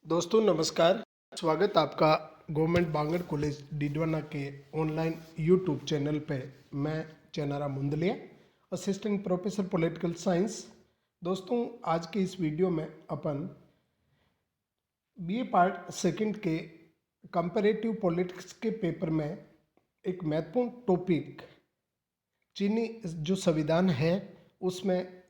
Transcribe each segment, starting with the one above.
दोस्तों नमस्कार। स्वागत आपका गवर्नमेंट बांगड़ कॉलेज डिडवाना के ऑनलाइन यूट्यूब चैनल पे। मैं Chenara Mundaliya, assistant professor political science. दोस्तों आज के इस वीडियो में अपन बीए पार्ट सेकंड के कंपैरेटिव पॉलिटिक्स के पेपर में एक महत्वपूर्ण टॉपिक चीनी जो संविधान है उसमें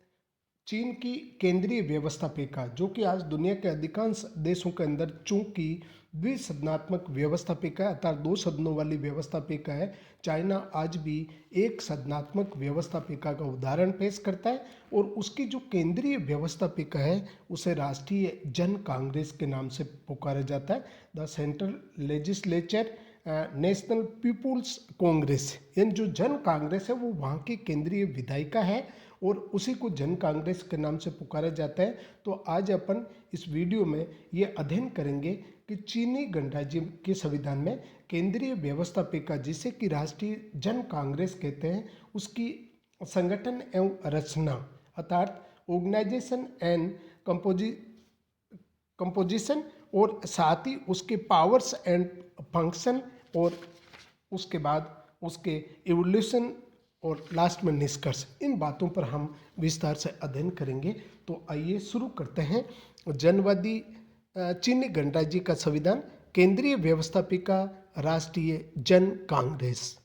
चीन की केंद्रीय व्यवस्थापिका, जो कि आज दुनिया के अधिकांश देशों के अंदर चूंकि द्विसदनात्मक व्यवस्थापिका अर्थात दो सदनों वाली व्यवस्थापिका है, चाइना आज भी एक सदनात्मक व्यवस्थापिका का उदाहरण पेश करता है और उसकी जो केंद्रीय व्यवस्थापिका है उसे राष्ट्रीय जन कांग्रेस के नाम से पुकारा जाता है। The central legislature national people's congress, यानी जो जन कांग्रेस है वो वहाँ की केंद्रीय विधायिका है और उसी को जन कांग्रेस के नाम से पुकारा जाता है। तो आज अपन इस वीडियो में ये अध्ययन करेंगे कि चीनी गणराज्य के संविधान में केंद्रीय व्यवस्थापिका, जिसे कि राष्ट्रीय जन कांग्रेस कहते हैं, उसकी संगठन एवं रचना अर्थात ऑर्गेनाइजेशन एंड कंपोजिशन और साथ ही उसके पावर्स एंड फंक्शन और उसके बाद उसके इवोल्यूशन और लास्ट में निष्कर्ष, इन बातों पर हम विस्तार से अध्ययन करेंगे। तो आइए शुरू करते हैं। जनवादी चीनी गणराज्य का संविधान, केंद्रीय व्यवस्थापिका राष्ट्रीय जन कांग्रेस।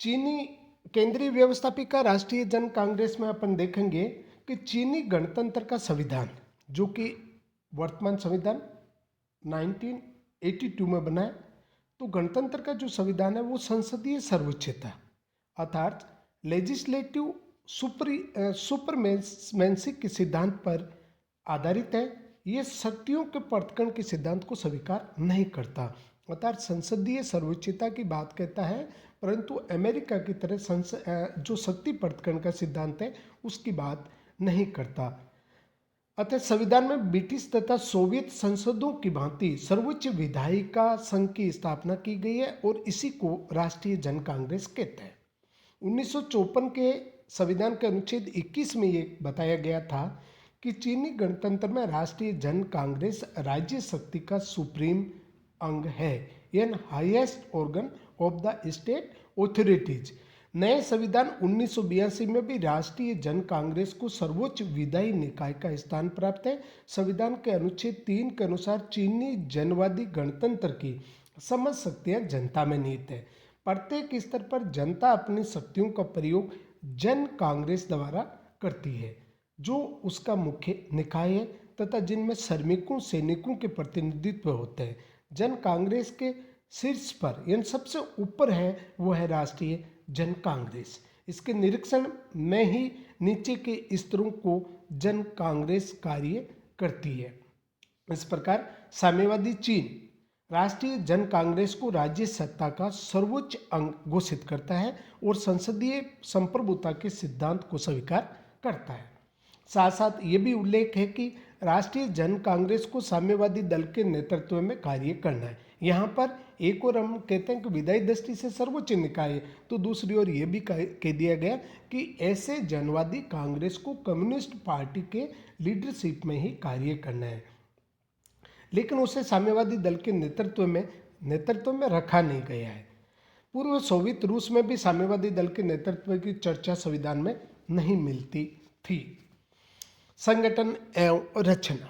चीनी केंद्रीय व्यवस्थापिका राष्ट्रीय जन कांग्रेस में अपन देखेंगे कि चीनी गणतंत्र का संविधान, जो कि वर्तमान संविधान 1982 में बना है, तो गणतंत्र का जो संविधान है वो संसदीय सर्वोच्चता अर्थात लेजिस्लेटिव सुपरमेंसी के सिद्धांत पर आधारित है। ये शक्तियों के पृथक्करण के सिद्धांत को स्वीकार नहीं करता, अर्थात संसदीय सर्वोच्चता की बात कहता है, परंतु अमेरिका की तरह जो शक्ति पृथक्करण का सिद्धांत है उसकी बात नहीं करता। अतः संविधान में ब्रिटिश तथा सोवियत संसदों की भांति सर्वोच्च विधायिका संघ की स्थापना की गई है और इसी को राष्ट्रीय जन कांग्रेस कहते हैं। 1954 के संविधान के अनुच्छेद 21 में ये बताया गया था कि चीनी गणतंत्र में राष्ट्रीय जन कांग्रेस राज्य शक्ति का सुप्रीम अंग है, यानी highest organ of the state authorities. नए संविधान 1982 में भी राष्ट्रीय जन कांग्रेस को सर्वोच्च विधायी निकाय का स्थान प्राप्त है। संविधान के अनुच्छेद 3 के अनुसार चीनी जनवादी गणतंत्र की समस्त शक्तियां जनता में निहित है। प्रत्येक स्तर पर जनता अपनी शक्तियों का प्रयोग जन कांग्रेस द्वारा करती है, जो उसका मुख्य निकाय है तथा जिनमें श्रमिकों सैनिकों के प्रतिनिधित्व होते हैं। जन कांग्रेस के शीर्ष पर यानी सबसे ऊपर है वो है राष्ट्रीय जन कांग्रेस। इसके निरीक्षण में ही नीचे के स्तरों को जन कांग्रेस कार्य करती है। इस प्रकार साम्यवादी चीन राष्ट्रीय जन कांग्रेस को राज्य सत्ता का सर्वोच्च अंग घोषित करता है और संसदीय संप्रभुता के सिद्धांत को स्वीकार करता है। साथ साथ ये भी उल्लेख है कि राष्ट्रीय जन कांग्रेस को साम्यवादी दल के नेतृत्व में कार्य करना है। यहाँ पर एक और हम कहते हैं कि विधायी दृष्टि से सर्वोच्च निकाय है, तो दूसरी ओर ये भी कह दिया गया कि ऐसे जनवादी कांग्रेस को कम्युनिस्ट पार्टी के लीडरशिप में ही कार्य करना है, लेकिन उसे साम्यवादी दल के नेतृत्व में रखा नहीं गया है। पूर्व सोवियत रूस में भी साम्यवादी दल के नेतृत्व की चर्चा संविधान में नहीं मिलती थी। संगठन एवं रचना,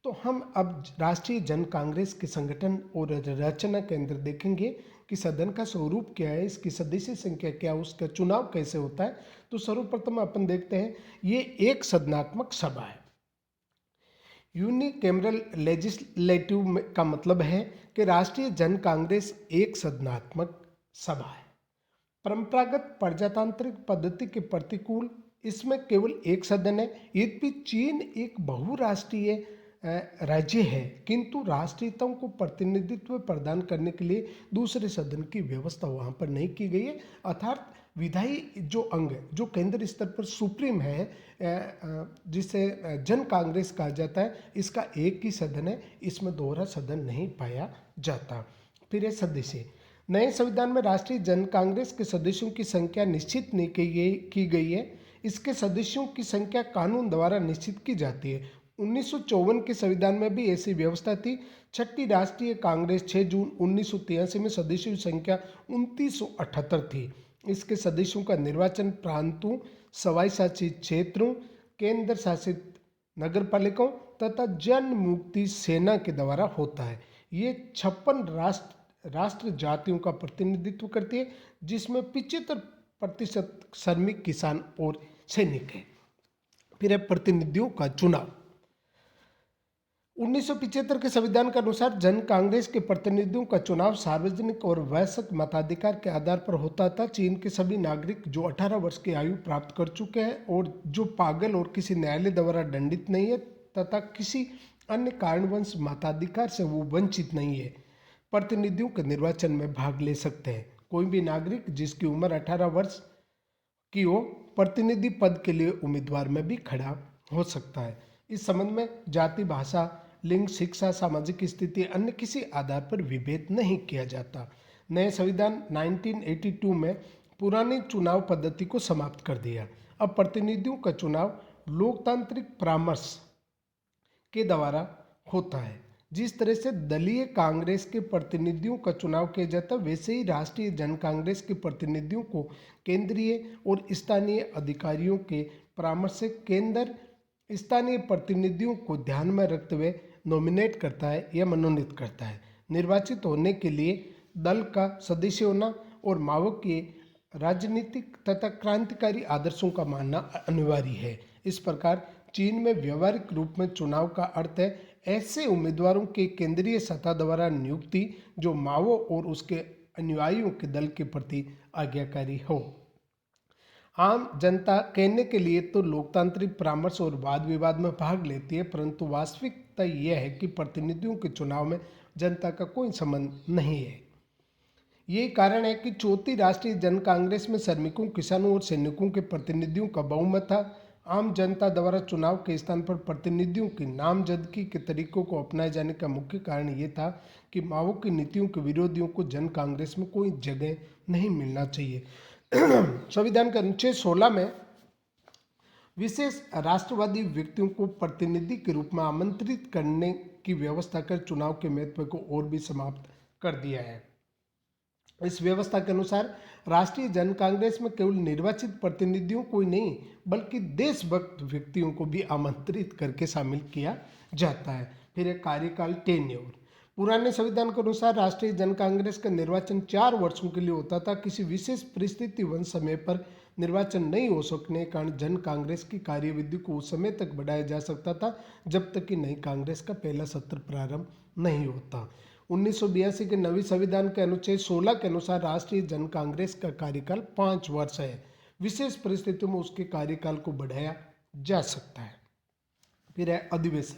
तो हम अब राष्ट्रीय जन कांग्रेस के संगठन और रचना के अंदर देखेंगे कि सदन का स्वरूप क्या है, इसकी सदस्य संख्या क्या है, उसका चुनाव कैसे होता है। तो सर्वप्रथम अपन देखते हैं, ये एक सदनात्मक सभा है। यूनिकैमरल लेजिस्लेटिव का मतलब है कि राष्ट्रीय जन कांग्रेस एक सदनात्मक सभा है। परंपरागत प्रजातांत्रिक पद्धति के प्रतिकूल इसमें केवल एक सदन है। यद्यपि चीन एक बहुराष्ट्रीय राज्य है, किंतु राष्ट्रीयताओं को प्रतिनिधित्व प्रदान करने के लिए दूसरे सदन की व्यवस्था वहाँ पर नहीं की गई है। अर्थात विधायी जो अंग जो केंद्र स्तर पर सुप्रीम है, जिसे जन कांग्रेस कहा जाता है, इसका एक ही सदन है, इसमें दोहरा सदन नहीं पाया जाता। फिर है सदस्य। नए संविधान में राष्ट्रीय जन कांग्रेस के सदस्यों की संख्या निश्चित नहीं की गई है। इसके सदस्यों की संख्या कानून द्वारा निश्चित की जाती है। 1954 के संविधान में भी ऐसी व्यवस्था थी। छठी राष्ट्रीय कांग्रेस 6 जून 1983 में सदस्यों की संख्या 2978 थी। इसके सदस्यों का निर्वाचन प्रांतों, सवाई शासित क्षेत्रों, केंद्र शासित नगरपालिकाओं तथा जन मुक्ति सेना के द्वारा होता है। ये 56 राष्ट्र जातियों का प्रतिनिधित्व करती है, जिसमें 75% श्रमिक, किसान और सैनिक हैं। फिर है प्रतिनिधियों का चुनाव। 1975 के संविधान के अनुसार जन कांग्रेस के प्रतिनिधियों का चुनाव सार्वजनिक और वयस्क मताधिकार के आधार पर होता था। चीन के सभी नागरिक जो 18 वर्ष की आयु प्राप्त कर चुके हैं और जो पागल और किसी न्यायालय द्वारा दंडित नहीं है तथा किसी अन्य कारणवश मताधिकार से वो वंचित नहीं है, प्रतिनिधियों के निर्वाचन में भाग ले सकते हैं। कोई भी नागरिक जिसकी उम्र 18 वर्ष की हो प्रतिनिधि पद के लिए उम्मीदवार में भी खड़ा हो सकता है। इस संबंध में जाति, भाषा, लिंग, शिक्षा, सामाजिक स्थिति, अन्य किसी आधार पर विभेद नहीं किया जाता। नए संविधान 1982 में पुरानी चुनाव पद्धति को समाप्त कर दिया। अब प्रतिनिधियों का चुनाव लोकतांत्रिक परामर्श के द्वारा होता है। जिस तरह से दलीय कांग्रेस के प्रतिनिधियों का चुनाव किया जाता है, वैसे ही राष्ट्रीय जन कांग्रेस के प्रतिनिधियों को केंद्रीय और स्थानीय अधिकारियों के परामर्श से केंद्र स्थानीय प्रतिनिधियों को ध्यान में रखते हुए नॉमिनेट करता है या मनोनीत करता है। निर्वाचित होने के लिए दल का सदस्य होना और माओ के राजनीतिक तथा क्रांतिकारी आदर्शों का मानना अनिवार्य है। इस प्रकार चीन में व्यवहारिक रूप में चुनाव का अर्थ है ऐसे उम्मीदवारों के केंद्रीय सत्ता द्वारा नियुक्ति जो माओ और उसके अनुयायियों के दल के प्रति आज्ञाकारी हो। आम जनता कहने के लिए तो लोकतांत्रिक परामर्श और वाद विवाद में भाग लेती है, परंतु वास्तविकता यह है कि प्रतिनिधियों के चुनाव में जनता का कोई संबंध नहीं है। यही कारण है कि चौथी राष्ट्रीय जन कांग्रेस में श्रमिकों, किसानों और सैनिकों के प्रतिनिधियों का बहुमत था। आम जनता द्वारा चुनाव के स्थान पर प्रतिनिधियों की नामजदगी के तरीकों को अपनाए जाने का मुख्य कारण ये था कि माओ की नीतियों के विरोधियों को जन कांग्रेस में कोई जगह नहीं मिलना चाहिए। संविधान के अनुच्छेद 16 में विशेष राष्ट्रवादी व्यक्तियों को प्रतिनिधि के रूप में आमंत्रित करने की व्यवस्था कर चुनाव के महत्व को और भी समाप्त कर दिया है। इस व्यवस्था के अनुसार राष्ट्रीय जन कांग्रेस में केवल निर्वाचित प्रतिनिधियों को ही नहीं बल्कि देशभक्त व्यक्तियों को भी आमंत्रित करके शामिल किया जाता है। फिर एक कार्यकाल टेन्योर। पुराने संविधान के अनुसार राष्ट्रीय जन कांग्रेस का निर्वाचन 4 वर्षों के लिए होता था। किसी विशेष परिस्थिति व समय पर निर्वाचन नहीं हो सकने के कारण जन कांग्रेस की कार्यविधि को उस समय तक बढ़ाया जा सकता था जब तक कि नई कांग्रेस का पहला सत्र प्रारंभ नहीं होता। 1982 के नवी संविधान के अनुच्छेद 16 के अनुसार राष्ट्रीय जन कांग्रेस का कार्यकाल 5 वर्ष है। विशेष परिस्थितियों में उसके कार्यकाल को बढ़ाया जा सकता है। फिर है अधिवेशन।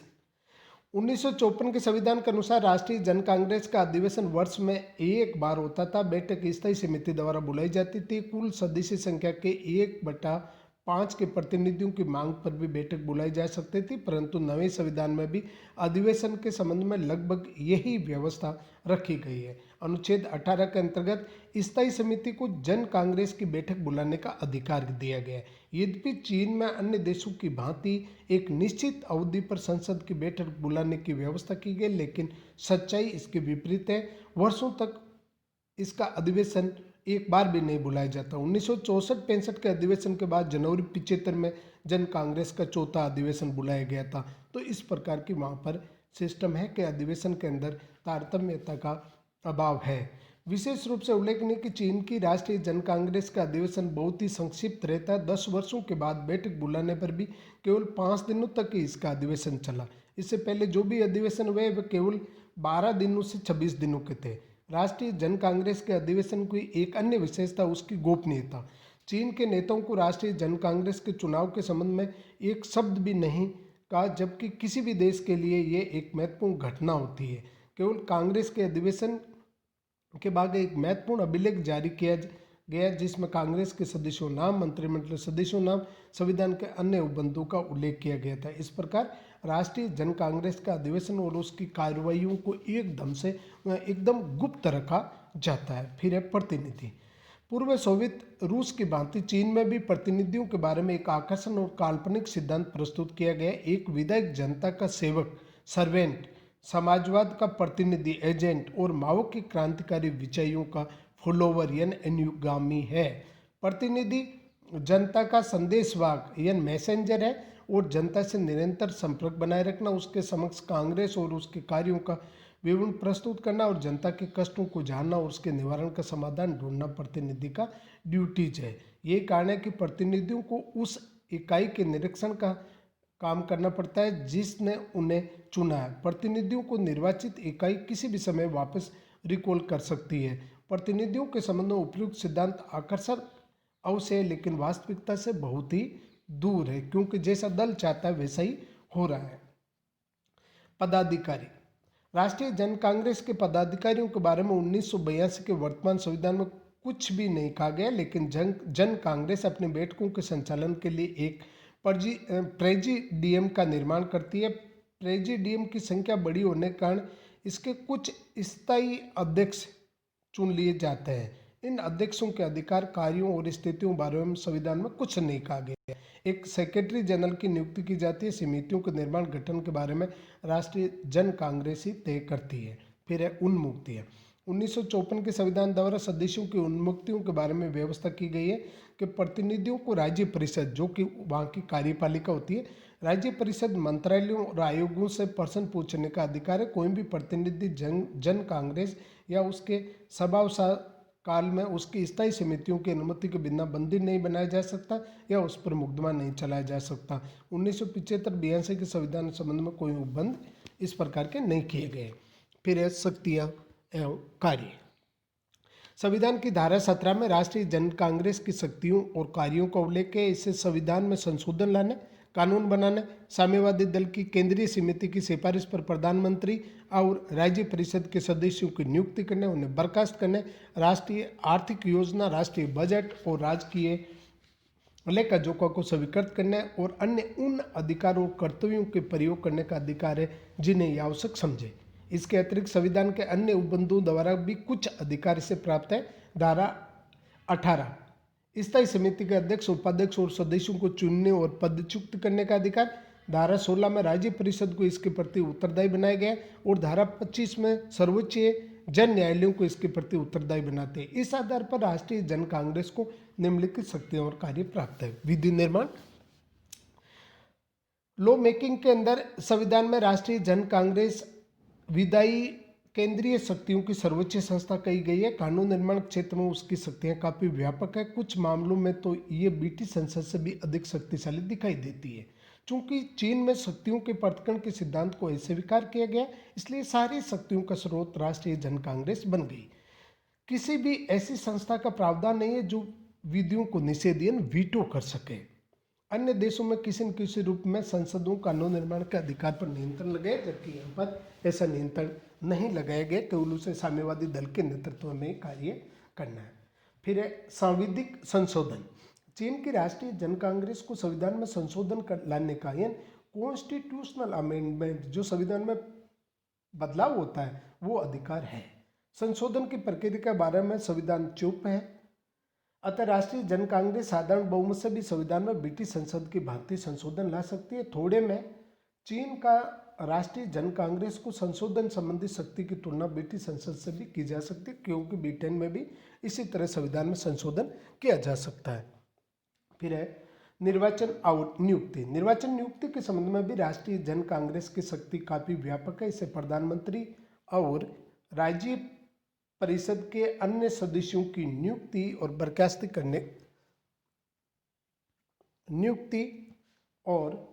1954 के संविधान के अनुसार राष्ट्रीय जन कांग्रेस का अधिवेशन वर्ष में एक बार होता था। बैठक स्थायी समिति द्वारा बुलाई जाती थी। कुल सदस्य संख्या के 1/5 के प्रतिनिधियों की मांग पर भी बैठक बुलाई जा सकती थी, परंतु नए संविधान में भी अधिवेशन के संबंध में लगभग यही व्यवस्था रखी गई है। अनुच्छेद 18 के अंतर्गत स्थायी समिति को जन कांग्रेस की बैठक बुलाने का अधिकार दिया गया है। यद्यपि चीन में अन्य देशों की भांति एक निश्चित अवधि पर संसद की बैठक बुलाने की व्यवस्था की गई, लेकिन सच्चाई इसके विपरीत है। वर्षों तक इसका अधिवेशन एक बार भी नहीं बुलाया जाता। 1964-65 के अधिवेशन के बाद जनवरी 75 में जन कांग्रेस का चौथा अधिवेशन बुलाया गया था। तो इस प्रकार की वहाँ पर सिस्टम है कि अधिवेशन के अंदर तारतम्यता का अभाव है। विशेष रूप से उल्लेखनीय कि चीन की राष्ट्रीय जन कांग्रेस का अधिवेशन बहुत ही संक्षिप्त रहता है। 10 वर्षों के बाद बैठक बुलाने पर भी केवल 5 दिनों तक ही इसका अधिवेशन चला। इससे पहले जो भी अधिवेशन हुए वे केवल 12 दिनों से 26 दिनों के थे। राष्ट्रीय जन कांग्रेस के अधिवेशन की एक अन्य विशेषता उसकी गोपनीयता। चीन के नेताओं को राष्ट्रीय जन कांग्रेस के चुनाव के संबंध में एक शब्द भी नहीं कहा, जबकि किसी भी देश के लिए ये एक महत्वपूर्ण घटना होती है। केवल कांग्रेस के अधिवेशन के बाद एक महत्वपूर्ण अभिलेख जारी किया गया जिसमें कांग्रेस के सदस्यों नाम, मंत्रिमंडल सदस्यों नाम, संविधान के अन्य उपबंधों का उल्लेख किया गया था। इस प्रकार राष्ट्रीय जन कांग्रेस का अधिवेशन और उसकी कार्रवाइयों को एकदम गुप्त रखा जाता है। फिर है प्रतिनिधि। पूर्व सोवियत रूस की भांति चीन में भी प्रतिनिधियों के बारे में एक आकर्षण और काल्पनिक सिद्धांत प्रस्तुत किया गया। एक विधायक जनता का सेवक, सर्वेंट, समाजवाद का प्रतिनिधि, एजेंट, और माओ की क्रांतिकारी विचारों का फॉलोवर यानी अनुगामी है। प्रतिनिधि जनता का संदेशवाहक यानी मैसेंजर है और जनता से निरंतर संपर्क बनाए रखना, उसके समक्ष कांग्रेस और उसके कार्यों का विवरण प्रस्तुत करना और जनता के कष्टों को जानना और उसके निवारण का समाधान ढूंढना प्रतिनिधि का ड्यूटीज है। ये कारण है कि प्रतिनिधियों को उस इकाई के निरीक्षण का काम करना पड़ता है जिसने उन्हें चुना है। प्रतिनिधियों को निर्वाचित इकाई किसी भी समय वापस रिकॉल कर सकती है। प्रतिनिधियों के संबंध में उपयुक्त सिद्धांत आकर्षक अवश्य है, लेकिन वास्तविकता से बहुत ही दूर है, क्योंकि जैसा दल चाहता है वैसा ही हो रहा है। पदाधिकारी। राष्ट्रीय जन कांग्रेस के पदाधिकारियों के बारे में 1982 के वर्तमान संविधान में कुछ भी नहीं कहा गया, लेकिन जन कांग्रेस अपने बैठकों के संचालन के लिए एक प्रेजिडियम का निर्माण करती है। प्रेजिडियम की संख्या बड़ी होने के कारण इसके कुछ स्थायी अध्यक्ष चुन लिए जाते हैं। इन अध्यक्षों के अधिकार, कार्यों और स्थितियों बारे में संविधान में कुछ नहीं कहा गया है। एक सेक्रेटरी जनरल की नियुक्ति की जाती है। समितियों के निर्माण गठन के बारे में राष्ट्रीय जन कांग्रेस ही तय करती है। फिर है उन्मुक्तियाँ। 1954 के संविधान द्वारा सदस्यों की उन्मुक्तियों के बारे में व्यवस्था की गई है कि प्रतिनिधियों को राज्य परिषद, जो कि वहाँ की कार्यपालिका होती है, राज्य परिषद, मंत्रालयों और आयोगों से प्रश्न पूछने का अधिकार है। कोई भी प्रतिनिधि जन कांग्रेस या उसके सभा काल में उसकी स्थायी समितियों की अनुमति के बिना बंदी नहीं बनाया जा सकता या उस पर मुकदमा नहीं चलाया जा सकता। 1975-82 के संविधान संबंध में कोई उपबंध इस प्रकार के नहीं किए गए। फिर है शक्तियाँ एवं कार्य। संविधान की धारा 17 में राष्ट्रीय जन कांग्रेस की शक्तियों और कार्यों का उल्लेख है। इससे संविधान में संशोधन लाने, कानून बनाने, साम्यवादी दल की केंद्रीय समिति की सिफारिश पर प्रधानमंत्री और राज्य परिषद के सदस्यों की नियुक्ति करने, उन्हें बर्खास्त करने, राष्ट्रीय आर्थिक योजना, राष्ट्रीय बजट और राजकीय लेखा जोखा को स्वीकृत करने और अन्य उन अधिकारों और कर्तव्यों के प्रयोग करने का अधिकार है जिन्हें ये आवश्यक समझे। इसके अतिरिक्त संविधान के अन्य उपबंधों द्वारा भी कुछ अधिकार इसे प्राप्त है। धारा 18 स्थायी समिति के अध्यक्ष, उपाध्यक्ष और सदस्यों को चुनने और पदच्युत करने का अधिकार। धारा 16 में राज्य परिषद को इसके प्रति उत्तरदायी बनाया गया और धारा 25 में सर्वोच्च जन न्यायालयों को इसके प्रति उत्तरदायी बनाते हैं। इस आधार पर राष्ट्रीय जन कांग्रेस को निम्नलिखित शक्तियां और कार्य प्राप्त है। विधि निर्माण। लॉ मेकिंग के अंदर संविधान में राष्ट्रीय जन कांग्रेस विधायी केंद्रीय शक्तियों की सर्वोच्च संस्था कही गई है। कानून निर्माण क्षेत्र में उसकी शक्तियां काफी व्यापक है। कुछ मामलों में तो ये ब्रिटिश संसद से भी अधिक शक्तिशाली दिखाई देती है। चूंकि चीन में शक्तियों के पृथक्करण के सिद्धांत को स्वीकार किया गया, इसलिए सारी शक्तियों का स्रोत राष्ट्रीय जन कांग्रेस बन गई। किसी भी ऐसी संस्था का प्रावधान नहीं है जो विधियों को निषेध वीटो कर सके। अन्य देशों में किसी न किसी रूप में संसदों कानून निर्माण के अधिकार पर नियंत्रण लगाए, जबकि यहाँ पर ऐसा नियंत्रण नहीं लगाया गया। केवल उसे साम्यवादी दल के नेतृत्व में कार्य करना है। फिर है सांविधिक संशोधन। चीन की राष्ट्रीय जन कांग्रेस को संविधान में संशोधन कर लाने का यानी कॉन्स्टिट्यूशनल अमेंडमेंट, जो संविधान में बदलाव होता है, वो अधिकार है। संशोधन की प्रक्रिया के बारे में संविधान चुप है। अतः राष्ट्रीय जन कांग्रेस साधारण बहुमत से भी संविधान में ब्रिटिश संसद की भांति संशोधन ला सकती है। थोड़े में चीन का राष्ट्रीय जन कांग्रेस को संशोधन संबंधी शक्ति की तुलना ब्रिटिश संसद से भी की जा सकती है, क्योंकि ब्रिटेन में भी इसी तरह संविधान में संशोधन किया जा सकता है। फिर है निर्वाचन और नियुक्ति। निर्वाचन नियुक्ति के संबंध में भी राष्ट्रीय जन कांग्रेस की शक्ति काफी व्यापक है। इसे प्रधानमंत्री और राज्य परिषद के अन्य सदस्यों की नियुक्ति और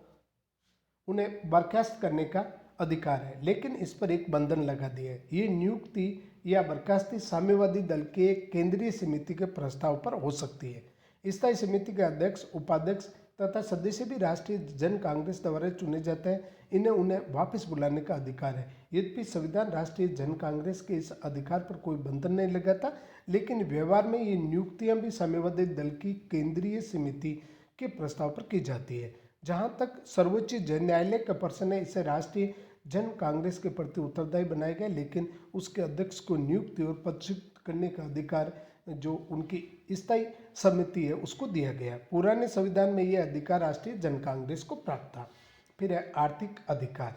उन्हें बर्खास्त करने का अधिकार है, लेकिन इस पर एक बंधन लगा दिया है। ये नियुक्ति या बर्खास्ती साम्यवादी दल के केंद्रीय समिति के प्रस्ताव पर हो सकती है। स्थायी समिति के अध्यक्ष, उपाध्यक्ष तथा सदस्य भी राष्ट्रीय जन कांग्रेस द्वारा चुने जाते हैं। इन्हें उन्हें वापस बुलाने का अधिकार है। यद्यपि संविधान राष्ट्रीय जन कांग्रेस के इस अधिकार पर कोई बंधन नहीं लगाता, लेकिन व्यवहार में ये नियुक्तियां भी साम्यवादी दल की केंद्रीय समिति के प्रस्ताव पर की जाती है। जहां तक सर्वोच्च न्यायालय का प्रश्न है, इसे राष्ट्रीय जन कांग्रेस के प्रति उत्तरदायी बनाया गया, लेकिन उसके अध्यक्ष को नियुक्ति और पदच्युत करने का अधिकार जो उनकी स्थायी समिति है उसको दिया गया। पुराने संविधान में यह अधिकार राष्ट्रीय जन कांग्रेस को प्राप्त था। फिर है आर्थिक अधिकार।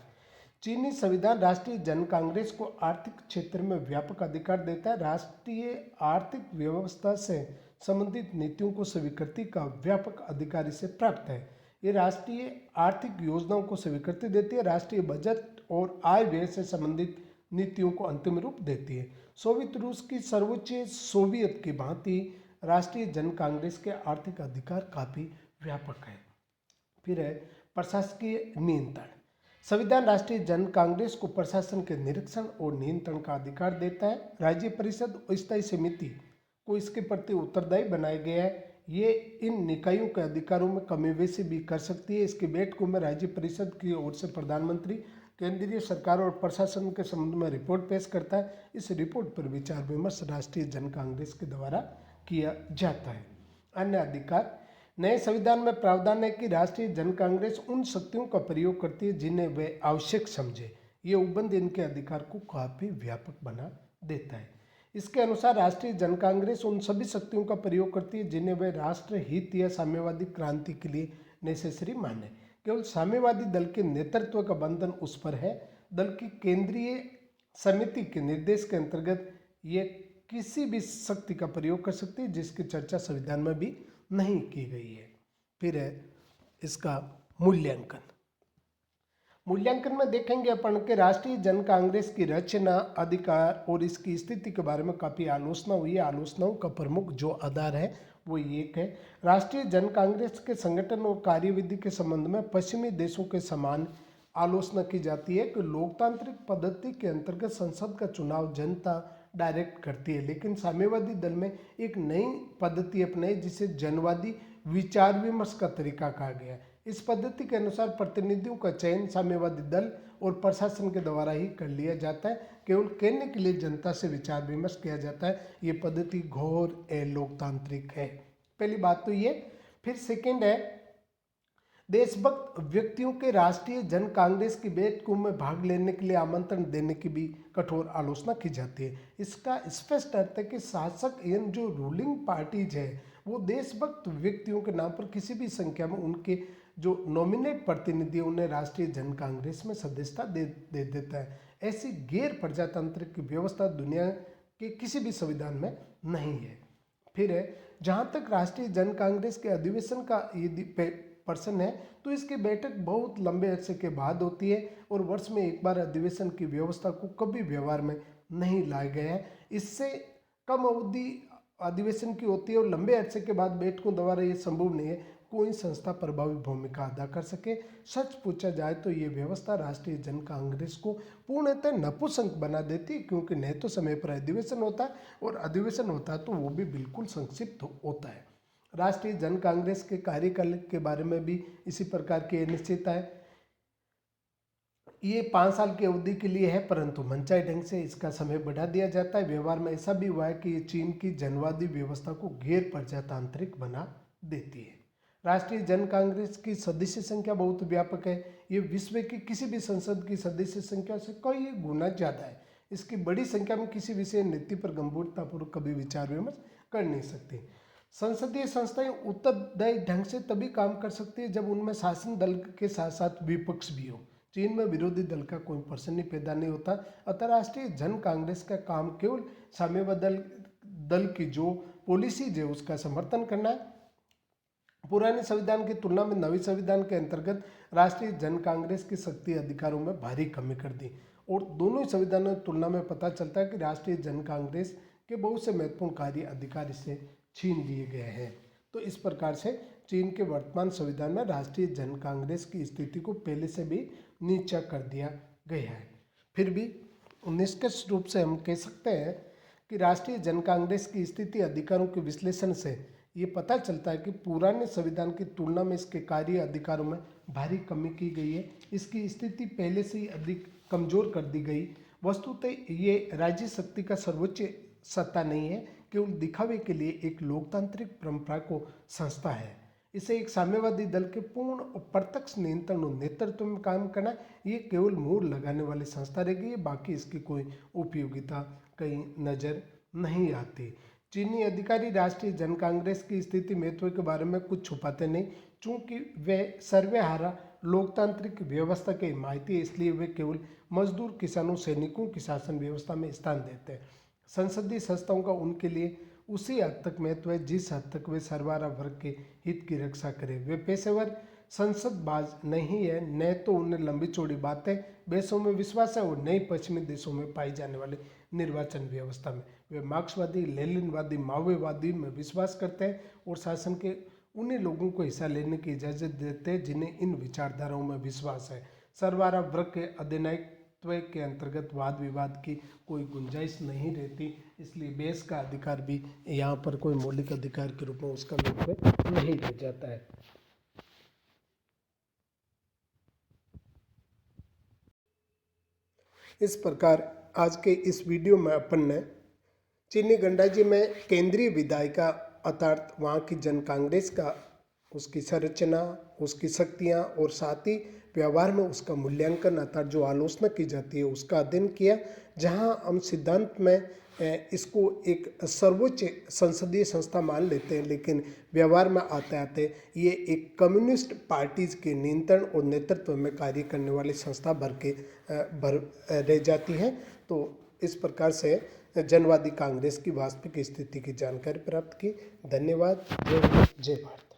चीनी संविधान राष्ट्रीय जन कांग्रेस को आर्थिक क्षेत्र में व्यापक अधिकार देता है। राष्ट्रीय आर्थिक व्यवस्था से संबंधित नीतियों को स्वीकृति का व्यापक अधिकार इसे प्राप्त है। ये राष्ट्रीय आर्थिक योजनाओं को स्वीकृति देती है, राष्ट्रीय बजट और आय व्यय से संबंधित नीतियों को अंतिम रूप देती है। सोवियत रूस की सर्वोच्च सोवियत की भांति राष्ट्रीय जन कांग्रेस के आर्थिक अधिकार काफी व्यापक है। फिर है प्रशासकीय नियंत्रण। संविधान राष्ट्रीय जन कांग्रेस को प्रशासन के निरीक्षण और नियंत्रण का अधिकार देता है। राज्य परिषद और स्थायी समिति को इसके प्रति उत्तरदायी बनाया गया है। ये इन निकायों के अधिकारों में कमी बेशी भी कर सकती है। इसकी बैठकों में राज्य परिषद की ओर से प्रधानमंत्री केंद्रीय सरकार और प्रशासन के संबंध में रिपोर्ट पेश करता है। इस रिपोर्ट पर विचार विमर्श राष्ट्रीय जन कांग्रेस के द्वारा किया जाता है। अन्य अधिकार। नए संविधान में प्रावधान है कि राष्ट्रीय जन कांग्रेस उन शक्तियों का प्रयोग करती है जिन्हें वे आवश्यक समझे। ये उपबंध इनके अधिकार को काफी व्यापक बना देता है। इसके अनुसार राष्ट्रीय जन कांग्रेस उन सभी शक्तियों का प्रयोग करती है जिन्हें वे राष्ट्र हित या साम्यवादी क्रांति के लिए नेसेसरी माने। केवल साम्यवादी दल के नेतृत्व का बंधन उस पर है। दल की केंद्रीय समिति के निर्देश के अंतर्गत ये किसी भी शक्ति का प्रयोग कर सकती है जिसकी चर्चा संविधान में भी नहीं की गई है। फिर है इसका मूल्यांकन। मूल्यांकन में देखेंगे अपन के राष्ट्रीय जन कांग्रेस की रचना, अधिकार और इसकी स्थिति के बारे में काफ़ी आलोचना हुई है। आलोचनाओं का प्रमुख जो आधार है वो एक है, राष्ट्रीय जन कांग्रेस के संगठन और कार्यविधि के संबंध में पश्चिमी देशों के समान आलोचना की जाती है कि लोकतांत्रिक पद्धति के अंतर्गत संसद का चुनाव जनता डायरेक्ट करती है, लेकिन साम्यवादी दल में एक नई पद्धति अपनाई जिसे जनवादी विचार विमर्श का तरीका कहा गया। इस पद्धति के अनुसार प्रतिनिधियों का चयन साम्यवादी दल और प्रशासन के द्वारा ही कर लिया जाता है। केवल कहने के लिए जनता से विचार विमर्श किया जाता है। ये पद्धति घोर लोकतांत्रिक है। पहली बात तो ये। फिर सेकेंड है, देशभक्त व्यक्तियों के राष्ट्रीय जन कांग्रेस की बैठकों में भाग लेने के लिए आमंत्रण देने की भी कठोर आलोचना की जाती है। इसका स्पष्ट अर्थ है कि शासक यानी जो रूलिंग पार्टीज है वो देशभक्त व्यक्तियों के नाम पर किसी भी संख्या में उनके जो नॉमिनेट प्रतिनिधि उन्हें राष्ट्रीय जन कांग्रेस में सदस्यता दे देता है। ऐसी गैर प्रजातांत्रिक व्यवस्था दुनिया के किसी भी संविधान में नहीं है। फिर है, जहाँ तक राष्ट्रीय जन कांग्रेस के अधिवेशन का यदि प्रश्न है तो इसकी बैठक बहुत लंबे अरसे के बाद होती है और वर्ष में एक बार अधिवेशन की व्यवस्था को कभी व्यवहार में नहीं लाया गया है। इससे कम अवधि अधिवेशन की होती है और लंबे अरसे के बाद बैठकों द्वारा ये संभव नहीं है कोई संस्था प्रभावी भूमिका अदा कर सके। सच पूछा जाए तो ये व्यवस्था राष्ट्रीय जन कांग्रेस को पूर्णतः नपुंसक बना देती है, क्योंकि न तो समय पर अधिवेशन होता है और अधिवेशन होता है तो वो भी बिल्कुल संक्षिप्त होता है। राष्ट्रीय जन कांग्रेस के कार्यकाल के बारे में भी इसी प्रकार की अनिश्चितता है। ये 5 साल की अवधि के लिए है, परंतु मनचाहे ढंग से इसका समय बढ़ा दिया जाता है। व्यवहार में ऐसा भी हुआ है कि ये चीन की जनवादी व्यवस्था को गैर प्रजातांत्रिक बना देती है। राष्ट्रीय जन कांग्रेस की सदस्य संख्या बहुत व्यापक है। ये विश्व की किसी भी संसद की सदस्य संख्या से कई गुना ज़्यादा है। इसकी बड़ी संख्या में किसी विषय नीति पर गंभीरतापूर्वक कभी विचार विमर्श कर नहीं सकती। संसदीय संस्थाएं उत्तरदायी ढंग से तभी काम कर सकती है जब उनमें शासन दल के साथ साथ विपक्ष भी हो। चीन में विरोधी दल का कोई प्रश्न ही पैदा नहीं होता। अतः राष्ट्रीय जन कांग्रेस का काम केवल साम्यवादी दल की जो पॉलिसीज है उसका समर्थन करना है। पुराने संविधान की तुलना में नवे संविधान के अंतर्गत राष्ट्रीय जन कांग्रेस की शक्ति अधिकारों में भारी कमी कर दी और दोनों संविधानों की तुलना में पता चलता है कि राष्ट्रीय जन कांग्रेस के बहुत से महत्वपूर्ण कार्य अधिकार इससे छीन लिए गए हैं। तो इस प्रकार से चीन के वर्तमान संविधान में राष्ट्रीय जन कांग्रेस की स्थिति को पहले से भी नीचा कर दिया गया है। फिर भी निष्कर्ष रूप से हम कह सकते हैं कि राष्ट्रीय जन कांग्रेस की स्थिति अधिकारों के विश्लेषण से ये पता चलता है कि पुराने संविधान की तुलना में इसके कार्य अधिकारों में भारी कमी की गई है। इसकी स्थिति पहले से ही अधिक कमजोर कर दी गई। वस्तुतः ये राज्य शक्ति का सर्वोच्च सत्ता नहीं है, केवल दिखावे के लिए एक लोकतांत्रिक परंपरा को संस्था है। इसे एक साम्यवादी दल के पूर्ण और प्रत्यक्ष नियंत्रण और नेतृत्व में काम करना, ये केवल मोहर लगाने वाली संस्था रहेगी। बाकी इसकी कोई उपयोगिता कहीं नजर नहीं आती। चीनी अधिकारी राष्ट्रीय जन कांग्रेस की स्थिति महत्व के बारे में कुछ छुपाते नहीं, चूंकि वे सर्वहारा लोकतांत्रिक व्यवस्था के हिमायती है, इसलिए वे केवल मजदूर, किसानों, सैनिकों की शासन व्यवस्था में स्थान देते हैं। संसदीय संस्थाओं का उनके लिए उसी हद तक महत्व है जिस हद तक वे सर्वहारा वर्ग के हित की रक्षा करें। वे पेशेवर संसदबाज नहीं है, न तो उन्हें लंबी चौड़ी बातें देशों में विश्वास है और न ही पश्चिमी देशों में पाई जाने वाली निर्वाचन व्यवस्था में। वे मार्क्सवादी, लेनिनवादी, माओवादी में विश्वास करते हैं और शासन के उन्हीं लोगों को हिस्सा लेने की इजाज़त देते हैं जिन्हें इन विचारधाराओं में विश्वास है। सर्वहारा वर्ग के अधिनायकत्व के अंतर्गत वाद विवाद की कोई गुंजाइश नहीं रहती, इसलिए देश का अधिकार भी यहाँ पर कोई मौलिक अधिकार के रूप में उसका महत्व नहीं रह जाता है। इस प्रकार आज के इस वीडियो में अपन ने चीनी गणराज्य में केंद्रीय विधायिका अर्थात वहाँ की जन कांग्रेस का, उसकी संरचना, उसकी शक्तियाँ और साथ ही व्यवहार में उसका मूल्यांकन अर्थात जो आलोचना की जाती है उसका अध्ययन किया, जहाँ हम सिद्धांत में इसको एक सर्वोच्च संसदीय संस्था मान लेते हैं, लेकिन व्यवहार में आते आते ये एक कम्युनिस्ट पार्टीज के नियंत्रण और नेतृत्व में कार्य करने वाली संस्था भर रह जाती है। तो इस प्रकार से जनवादी कांग्रेस की वास्तविक स्थिति की जानकारी प्राप्त की। धन्यवाद। जय हिंद, जय भारत।